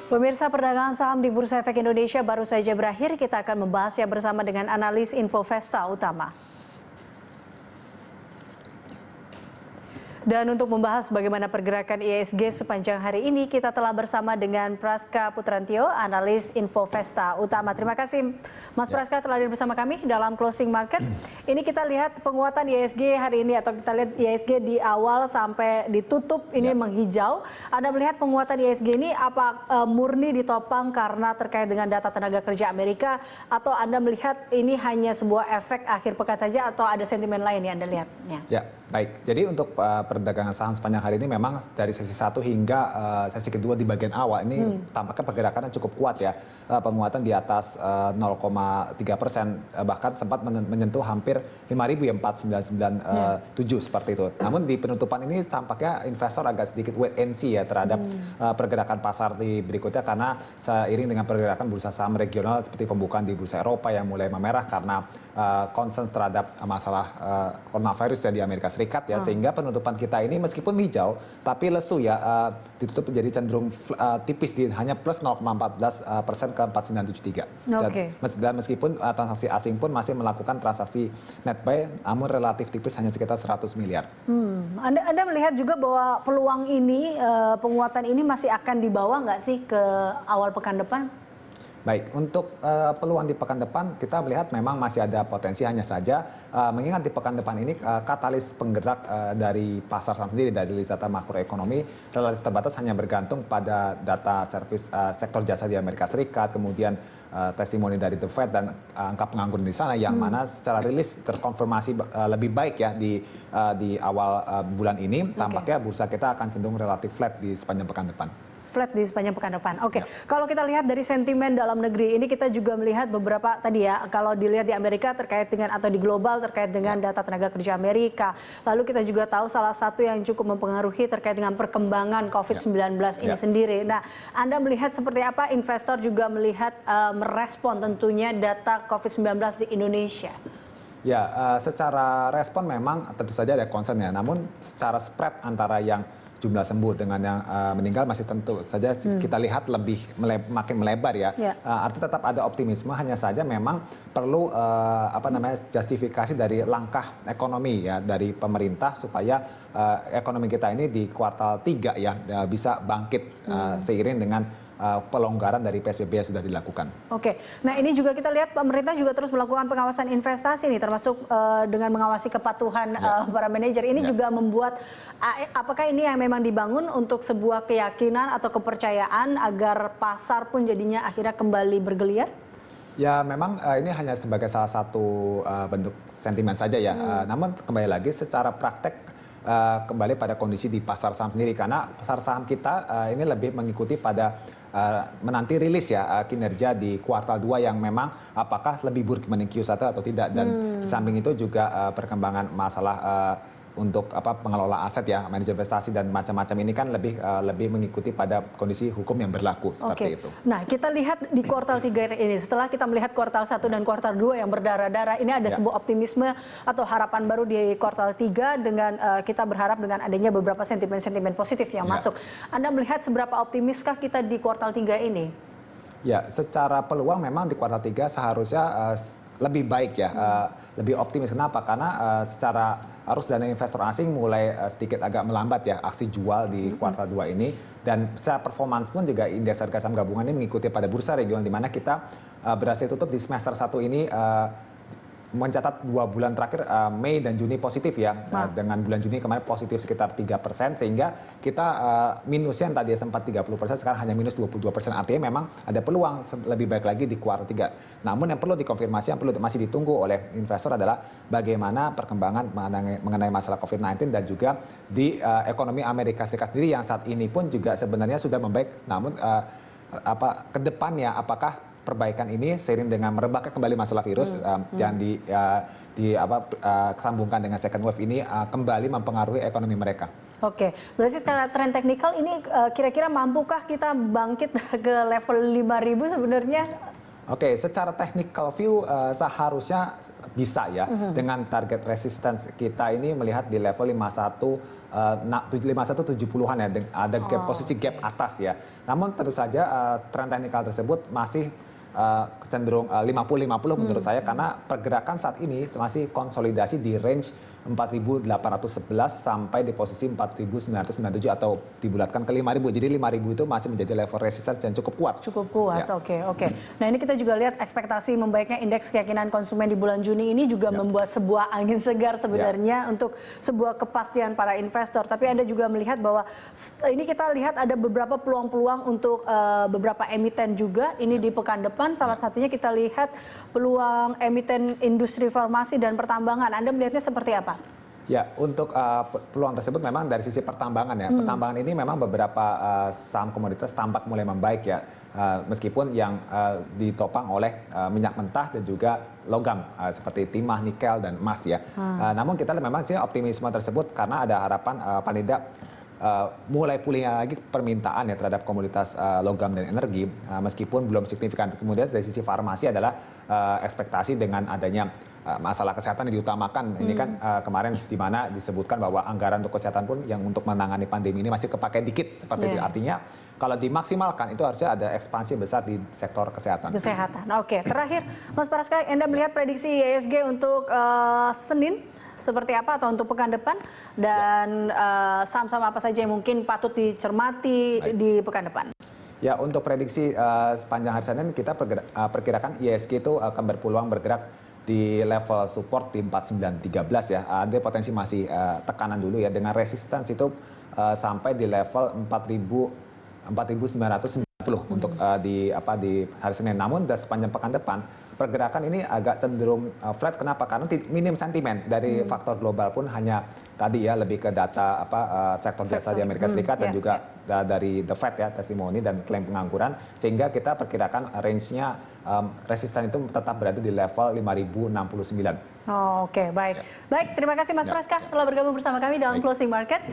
Pemirsa, perdagangan saham di Bursa Efek Indonesia baru saja berakhir. Kita akan membahasnya bersama dengan analis Infovesta Utama. Dan untuk membahas bagaimana pergerakan IHSG sepanjang hari ini, kita telah bersama dengan Praska Putrantio, analis Infovesta Utama. Terima kasih Mas Praska telah hadir bersama kami dalam closing market. Ini kita lihat penguatan IHSG hari ini, atau kita lihat IHSG di awal sampai ditutup ini menghijau. Anda melihat penguatan IHSG ini apa murni ditopang karena terkait dengan data tenaga kerja Amerika, atau Anda melihat ini hanya sebuah efek akhir pekan saja, atau ada sentimen lain yang Anda lihatnya? Ya, baik. Jadi untuk perdagangan saham sepanjang hari ini memang dari sesi 1 hingga sesi kedua di bagian awal ini tampaknya pergerakannya cukup kuat ya. Penguatan di atas 0,3%, bahkan sempat menyentuh hampir 5.497 seperti itu. Namun di penutupan ini tampaknya investor agak sedikit wait and see ya terhadap pergerakan pasar di berikutnya, karena seiring dengan pergerakan bursa saham regional seperti pembukaan di bursa Eropa yang mulai memerah karena concern terhadap masalah coronavirus ya di Amerika Serikat ya, sehingga penutupan kita ini meskipun hijau tapi lesu ya, ditutup menjadi cenderung tipis di hanya plus 0,14% ke 4973. Dan meskipun transaksi asing pun masih melakukan transaksi net buy, namun relatif tipis hanya sekitar 100 miliar. Anda melihat juga bahwa peluang ini, penguatan ini masih akan dibawa nggak sih ke awal pekan depan? Baik, untuk peluang di pekan depan kita melihat memang masih ada potensi, hanya saja mengingat di pekan depan ini katalis penggerak dari pasar saham sendiri dari data makroekonomi relatif terbatas, hanya bergantung pada data servis sektor jasa di Amerika Serikat, kemudian testimoni dari The Fed dan angka pengangguran di sana yang mana secara rilis terkonfirmasi lebih baik ya di awal bulan ini. Tampaknya bursa kita akan cenderung relatif flat di sepanjang pekan depan. Flat di sepanjang pekan depan. Kalau kita lihat dari sentimen dalam negeri ini, kita juga melihat beberapa tadi ya, kalau dilihat di Amerika terkait dengan, atau di global terkait dengan data tenaga kerja Amerika. Lalu kita juga tahu salah satu yang cukup mempengaruhi terkait dengan perkembangan COVID-19 ini sendiri. Nah, Anda melihat seperti apa investor juga melihat merespon tentunya data COVID-19 di Indonesia? Ya, secara respon memang tentu saja ada concern ya, namun secara spread antara yang jumlah sembuh dengan yang meninggal masih tentu saja kita lihat lebih makin melebar ya. Artinya tetap ada optimisme, hanya saja memang perlu justifikasi dari langkah ekonomi ya dari pemerintah supaya ekonomi kita ini di kuartal 3 ya bisa bangkit seiring dengan pelonggaran dari PSBB yang sudah dilakukan. Nah ini juga kita lihat pemerintah juga terus melakukan pengawasan investasi nih, termasuk dengan mengawasi kepatuhan para manajer. Ini juga membuat, apakah ini yang memang dibangun untuk sebuah keyakinan atau kepercayaan agar pasar pun jadinya akhirnya kembali bergeliat? Ya memang ini hanya sebagai salah satu bentuk sentimen saja ya. Namun kembali lagi secara praktek kembali pada kondisi di pasar saham sendiri, karena pasar saham kita ini lebih mengikuti pada menanti rilis ya kinerja di kuartal 2 yang memang apakah lebih buruk dibanding Q1 atau tidak, dan di samping itu juga perkembangan masalah untuk pengelola aset ya, manajer investasi dan macam-macam ini kan lebih mengikuti pada kondisi hukum yang berlaku seperti itu. Nah, kita lihat di kuartal 3 ini, setelah kita melihat kuartal 1 dan kuartal 2 yang berdarah-darah, ini ada sebuah optimisme atau harapan baru di kuartal 3 dengan kita berharap dengan adanya beberapa sentimen-sentimen positif yang masuk. Anda melihat seberapa optimiskah kita di kuartal 3 ini? Ya, secara peluang memang di kuartal 3 seharusnya lebih baik ya, lebih optimis. Kenapa? Karena secara arus dana investor asing mulai sedikit agak melambat ya aksi jual di kuartal 2 ini, dan secara performance pun juga indeks harga saham gabungan ini mengikuti pada bursa regional, di mana kita berhasil tutup di semester 1 ini mencatat 2 bulan terakhir Mei dan Juni positif ya, dengan bulan Juni kemarin positif sekitar 3%, sehingga kita minusnya yang tadi sempat 30% sekarang hanya minus 22%, artinya memang ada peluang lebih baik lagi di kuartal 3. Namun yang perlu dikonfirmasi, yang perlu masih ditunggu oleh investor adalah bagaimana perkembangan mengenai masalah COVID-19 dan juga di ekonomi Amerika Serikat sendiri yang saat ini pun juga sebenarnya sudah membaik, namun ke depannya apakah perbaikan ini seiring dengan merebaknya kembali masalah virus yang disambungkan dengan second wave ini kembali mempengaruhi ekonomi mereka. Berarti secara tren teknikal ini kira-kira mampukah kita bangkit ke level 5.000 sebenarnya? Oke, secara technical view seharusnya bisa ya dengan target resistance kita ini melihat di level 5170-an ya, ada posisi gap atas ya. Namun tentu saja tren technical tersebut masih cenderung 50-50 menurut saya karena pergerakan saat ini masih konsolidasi di range 4.811 sampai di posisi 4.997 atau dibulatkan ke 5.000. Jadi 5.000 itu masih menjadi level resistance yang cukup kuat. Cukup kuat, Ya. oke. Nah ini kita juga lihat ekspektasi membaiknya indeks keyakinan konsumen di bulan Juni ini juga membuat sebuah angin segar sebenarnya untuk sebuah kepastian para investor. Tapi Anda juga melihat bahwa ini kita lihat ada beberapa peluang-peluang untuk beberapa emiten juga. Ini di pekan depan salah satunya kita lihat peluang emiten industri farmasi dan pertambangan. Anda melihatnya seperti apa? Ya, untuk peluang tersebut memang dari sisi pertambangan ya. Pertambangan ini memang beberapa saham komoditas tampak mulai membaik ya. Meskipun yang ditopang oleh minyak mentah dan juga logam seperti timah, nikel dan emas ya. Namun kita memang sih optimisme tersebut karena ada harapan paling tidak mulai pulihnya lagi permintaan ya terhadap komoditas logam dan energi meskipun belum signifikan. Kemudian dari sisi farmasi adalah ekspektasi dengan adanya masalah kesehatan yang diutamakan. Ini kan kemarin di mana disebutkan bahwa anggaran untuk kesehatan pun yang untuk menangani pandemi ini masih kepakai dikit seperti itu. Artinya kalau dimaksimalkan itu harusnya ada ekspansi besar di sektor kesehatan. Oke, terakhir Mas Praska, Anda melihat prediksi IHSG untuk Senin seperti apa atau untuk pekan depan dan saham-saham apa saja yang mungkin patut dicermati di pekan depan? Ya, untuk prediksi sepanjang hari Senin kita perkirakan IHSG itu akan berpeluang bergerak di level support di 4913 ya. Ada potensi masih tekanan dulu ya dengan resistance itu sampai di level 4990 untuk di hari Senin. Namun sepanjang pekan depan pergerakan ini agak cenderung flat. Kenapa? Karena minim sentimen dari faktor global pun hanya tadi ya lebih ke data sektor jasa di Amerika Serikat dan juga dari The Fed ya, testimoni dan klaim pengangguran, sehingga kita perkirakan range-nya resisten itu tetap berada di level 5069. Oke, baik. Baik, terima kasih Mas Praska telah bergabung bersama kami dalam Closing Market.